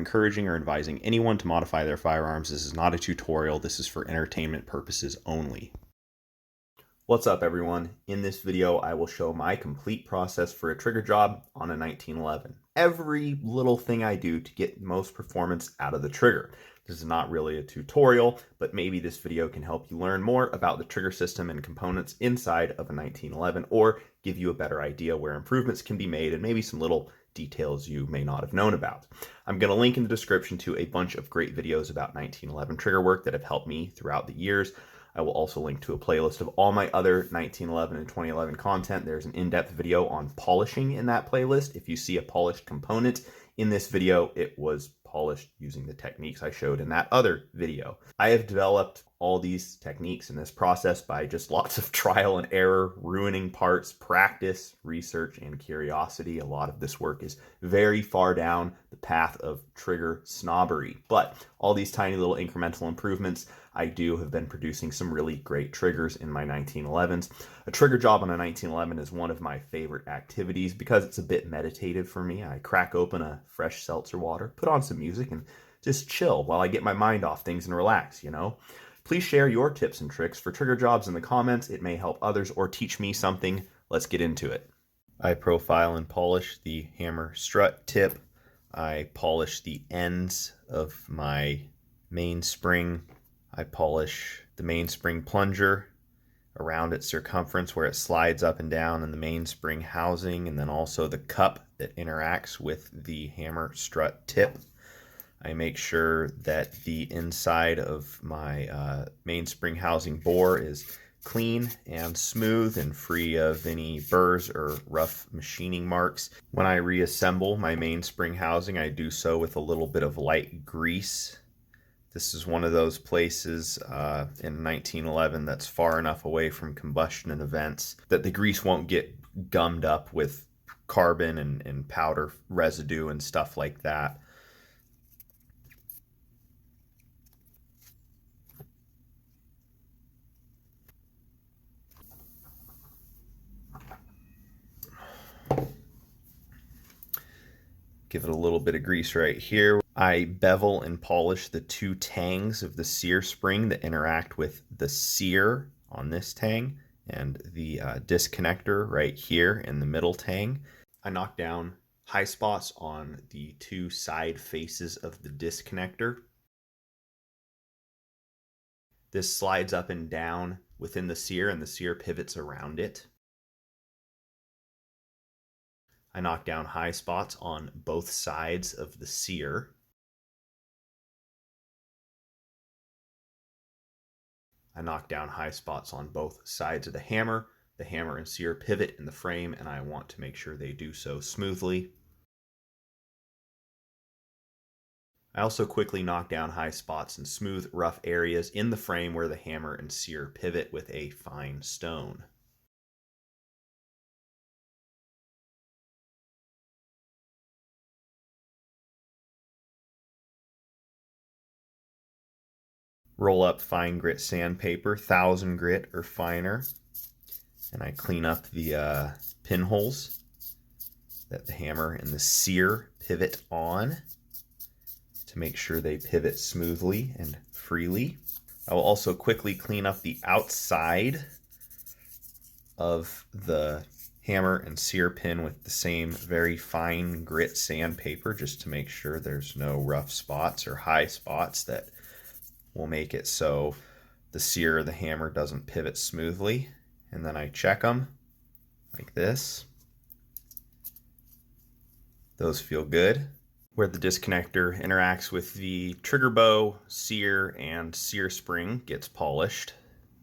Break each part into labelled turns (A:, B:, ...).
A: encouraging or advising anyone to modify their firearms. This is not a tutorial. This is for entertainment purposes only. What's up, everyone? In this video, I will show my complete process for a trigger job on a 1911. Every little thing I do to get most performance out of the trigger. This is not really a tutorial, but maybe this video can help you learn more about the trigger system and components inside of a 1911, or give you a better idea where improvements can be made and maybe some little details you may not have known about. I'm going to link in the description to a bunch of great videos about 1911 trigger work that have helped me throughout the years. I will also link to a playlist of all my other 1911 and 2011 content. There's an in-depth video on polishing in that playlist. If you see a polished component in this video, it was polished using the techniques I showed in that other video. I have developed all these techniques in this process by just lots of trial and error, ruining parts, practice, research, and curiosity. A lot of this work is very far down the path of trigger snobbery, but all these tiny little incremental improvements, I have been producing some really great triggers in my 1911s. A trigger job on a 1911 is one of my favorite activities because it's a bit meditative for me. I crack open a fresh seltzer water, put on some music, and just chill while I get my mind off things and relax, you know? Please share your tips and tricks for trigger jobs in the comments. It may help others or teach me something. Let's get into it. I profile and polish the hammer strut tip. I polish the ends of my mainspring. I polish the mainspring plunger around its circumference where it slides up and down in the mainspring housing, and then also the cup that interacts with the hammer strut tip. I make sure that the inside of my mainspring housing bore is clean and smooth and free of any burrs or rough machining marks. When I reassemble my mainspring housing, I do so with a little bit of light grease. This is one of those places in 1911 that's far enough away from combustion and events that the grease won't get gummed up with carbon and powder residue and stuff like that. Give it a little bit of grease right here. I bevel and polish the two tangs of the Sear spring that interact with the Sear on this tang and the disconnector right here in the middle tang. I knock down high spots on the two side faces of the disconnector. This slides up and down within the Sear, and the Sear pivots around it. I knock down high spots on both sides of the Sear. I knock down high spots on both sides of the hammer. The hammer and Sear pivot in the frame, and I want to make sure they do so smoothly. I also quickly knock down high spots and smooth, rough areas in the frame where the hammer and Sear pivot with a fine stone. Roll up fine grit sandpaper, 1000 grit or finer, and I clean up the pinholes that the hammer and the Sear pivot on to make sure they pivot smoothly and freely. I will also quickly clean up the outside of the hammer and Sear pin with the same very fine grit sandpaper, just to make sure there's no rough spots or high spots that will make it so the Sear or the hammer doesn't pivot smoothly. And then I check them like this. Those feel good. Where the disconnector interacts with the trigger bow, Sear, and Sear spring gets polished.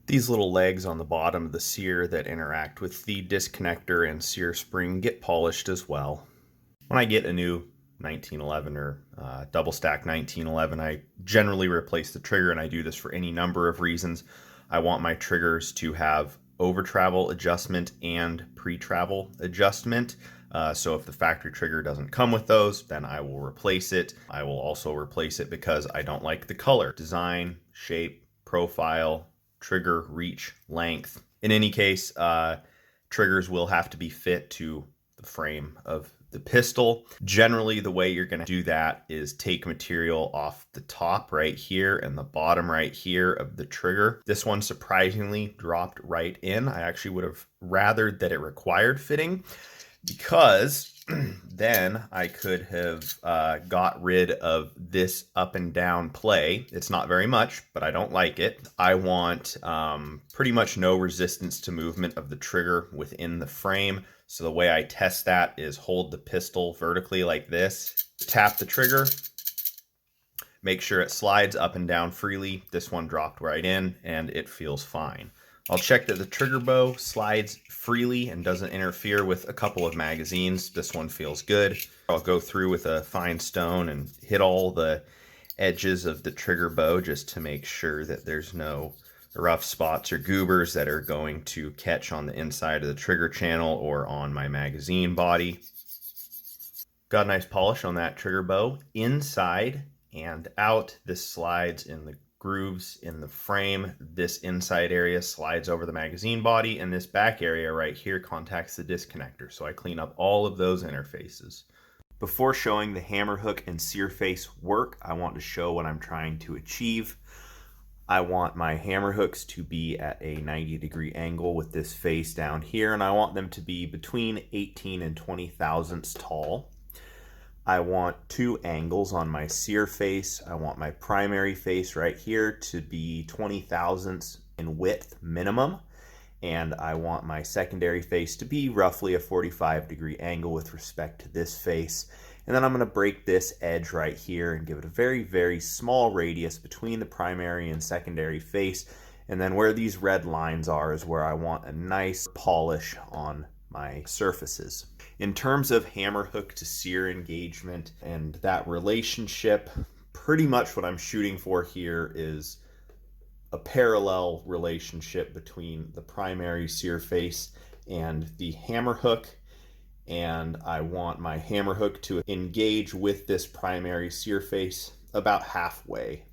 A: These little legs on the bottom of the Sear that interact with the disconnector and Sear spring get polished as well. When I get a new 1911 or double stack 1911, I generally replace the trigger, and I do this for any number of reasons. I want my triggers to have over travel adjustment and pre-travel adjustment. So if the factory trigger doesn't come with those, then I will replace it. I will also replace it because I don't like the color, design, shape, profile, trigger, reach, length. In any case, triggers will have to be fit to the frame of the pistol. Generally, the way you're going to do that is take material off the top right here and the bottom right here of the trigger. This one surprisingly dropped right in. I actually would have rathered that it required fitting, because then I could have got rid of this up and down play. It's not very much, but I don't like it. I want pretty much no resistance to movement of the trigger within the frame. So the way I test that is hold the pistol vertically like this, tap the trigger, make sure it slides up and down freely. This one dropped right in and it feels fine. I'll check that the trigger bow slides freely and doesn't interfere with a couple of magazines. This one feels good. I'll go through with a fine stone and hit all the edges of the trigger bow just to make sure that there's no rough spots or goobers that are going to catch on the inside of the trigger channel or on my magazine body. Got a nice polish on that trigger bow inside and out. This slides in the grooves in the frame. This inside area slides over the magazine body, and this back area right here contacts the disconnector. So I clean up all of those interfaces. Before showing the hammer hook and sear face work, I want to show what I'm trying to achieve. I want my hammer hooks to be at a 90-degree angle with this face down here, and I want them to be between 18 and 20 thousandths tall. I want two angles on my sear face. I want my primary face right here to be 20 thousandths in width minimum. And I want my secondary face to be roughly a 45-degree angle with respect to this face. And then I'm going to break this edge right here and give it a very, very small radius between the primary and secondary face. And then where these red lines are is where I want a nice polish on my surfaces. In terms of hammer hook to sear engagement and that relationship, pretty much what I'm shooting for here is a parallel relationship between the primary sear face and the hammer hook. And I want my hammer hook to engage with this primary sear face about halfway.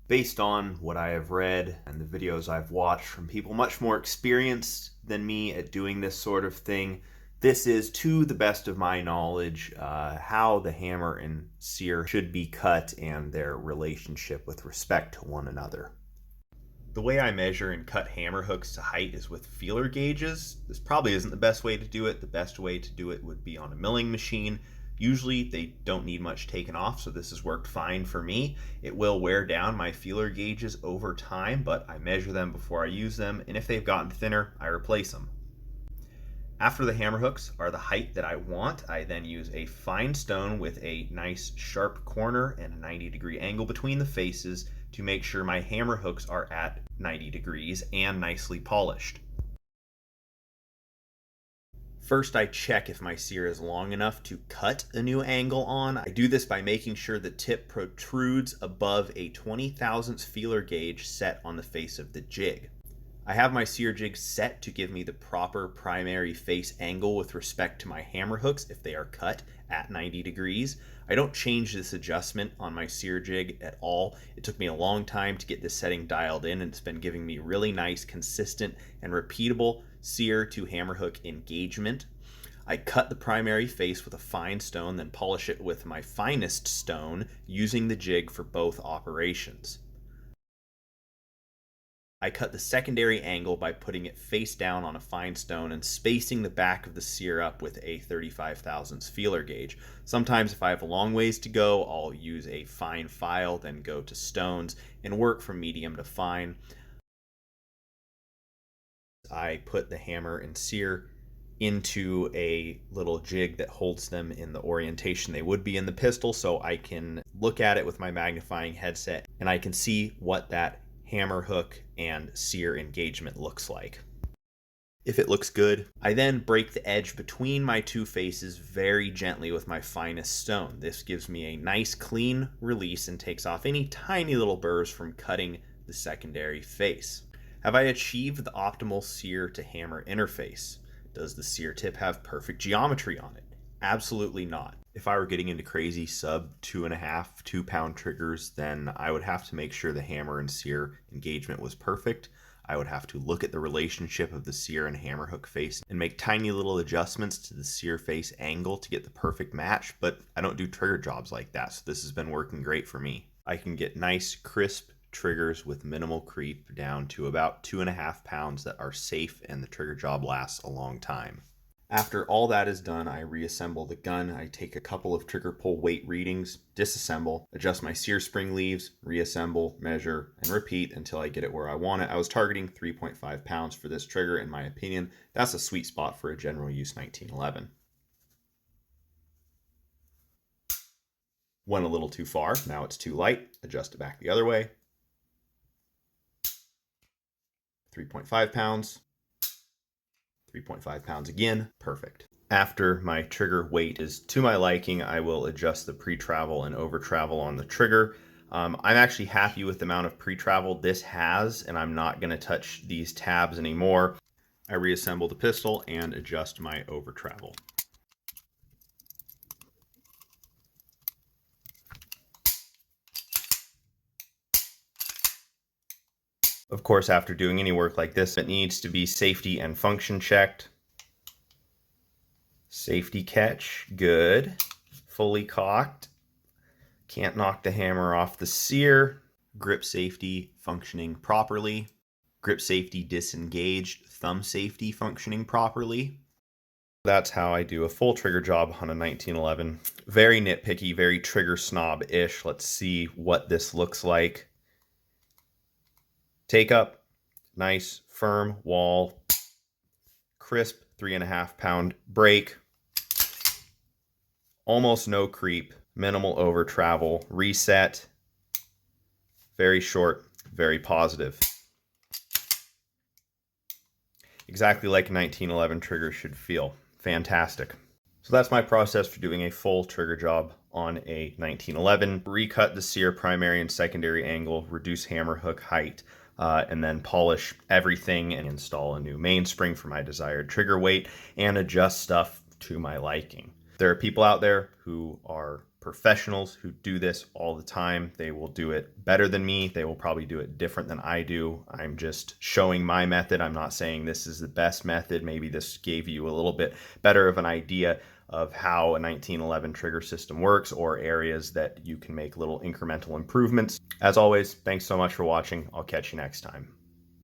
A: Based on what I have read and the videos I've watched from people much more experienced than me at doing this sort of thing, this is, to the best of my knowledge, how the hammer and sear should be cut and their relationship with respect to one another. The way I measure and cut hammer hooks to height is with feeler gauges. This probably isn't the best way to do it. The best way to do it would be on a milling machine. Usually they don't need much taken off, so this has worked fine for me. It will wear down my feeler gauges over time, but I measure them before I use them, and if they've gotten thinner, I replace them. After the hammer hooks are the height that I want, I then use a fine stone with a nice sharp corner and a 90-degree angle between the faces to make sure my hammer hooks are at 90 degrees and nicely polished. First, I check if my sear is long enough to cut a new angle on. I do this by making sure the tip protrudes above a 20 thousandths feeler gauge set on the face of the jig. I have my sear jig set to give me the proper primary face angle with respect to my hammer hooks if they are cut at 90 degrees. I don't change this adjustment on my sear jig at all. It took me a long time to get this setting dialed in, and it's been giving me really nice, consistent, and repeatable sear to hammer hook engagement. I cut the primary face with a fine stone, then polish it with my finest stone using the jig for both operations. I cut the secondary angle by putting it face down on a fine stone and spacing the back of the sear up with a 35 thousandths feeler gauge. Sometimes if I have a long ways to go, I'll use a fine file, then go to stones and work from medium to fine. I put the hammer and sear into a little jig that holds them in the orientation they would be in the pistol, so I can look at it with my magnifying headset and I can see what that hammer hook and sear engagement looks like. If it looks good, I then break the edge between my two faces very gently with my finest stone. This gives me a nice clean release and takes off any tiny little burrs from cutting the secondary face. Have I achieved the optimal sear to hammer interface? Does the sear tip have perfect geometry on it? Absolutely not. If I were getting into crazy sub 2.5, 2 pound triggers, then I would have to make sure the hammer and sear engagement was perfect. I would have to look at the relationship of the sear and hammer hook face and make tiny little adjustments to the sear face angle to get the perfect match, but I don't do trigger jobs like that, so this has been working great for me. I can get nice, crisp triggers with minimal creep down to about 2.5 pounds that are safe and the trigger job lasts a long time. After all that is done, I reassemble the gun. I take a couple of trigger pull weight readings, disassemble, adjust my sear spring leaves, reassemble, measure, and repeat until I get it where I want it. I was targeting 3.5 pounds for this trigger. In my opinion, that's a sweet spot for a general use 1911. Went a little too far. Now it's too light. Adjust it back the other way. 3.5 pounds. 3.5 pounds again. Perfect. After my trigger weight is to my liking, I will adjust the pre-travel and over-travel on the trigger. I'm actually happy with the amount of pre-travel this has, and I'm not going to touch these tabs anymore. I reassemble the pistol and adjust my over-travel. Of course, after doing any work like this, it needs to be safety and function checked. Safety catch, good. Fully cocked. Can't knock the hammer off the sear. Grip safety functioning properly. Grip safety disengaged. Thumb safety functioning properly. That's how I do a full trigger job on a 1911. Very nitpicky, very trigger snob-ish. Let's see what this looks like. Take up, nice, firm wall, crisp 3.5 pound break, almost no creep, minimal over travel, reset, very short, very positive. Exactly like a 1911 trigger should feel. Fantastic. So that's my process for doing a full trigger job on a 1911. Recut the sear primary and secondary angle, reduce hammer hook height, and then polish everything and install a new mainspring for my desired trigger weight and adjust stuff to my liking. There are people out there who are professionals who do this all the time. They will do it better than me. They will probably do it different than I do. I'm just showing my method. I'm not saying this is the best method. Maybe this gave you a little bit better of an idea of how a 1911 trigger system works or areas that you can make little incremental improvements. As always, thanks so much for watching. I'll catch you next time.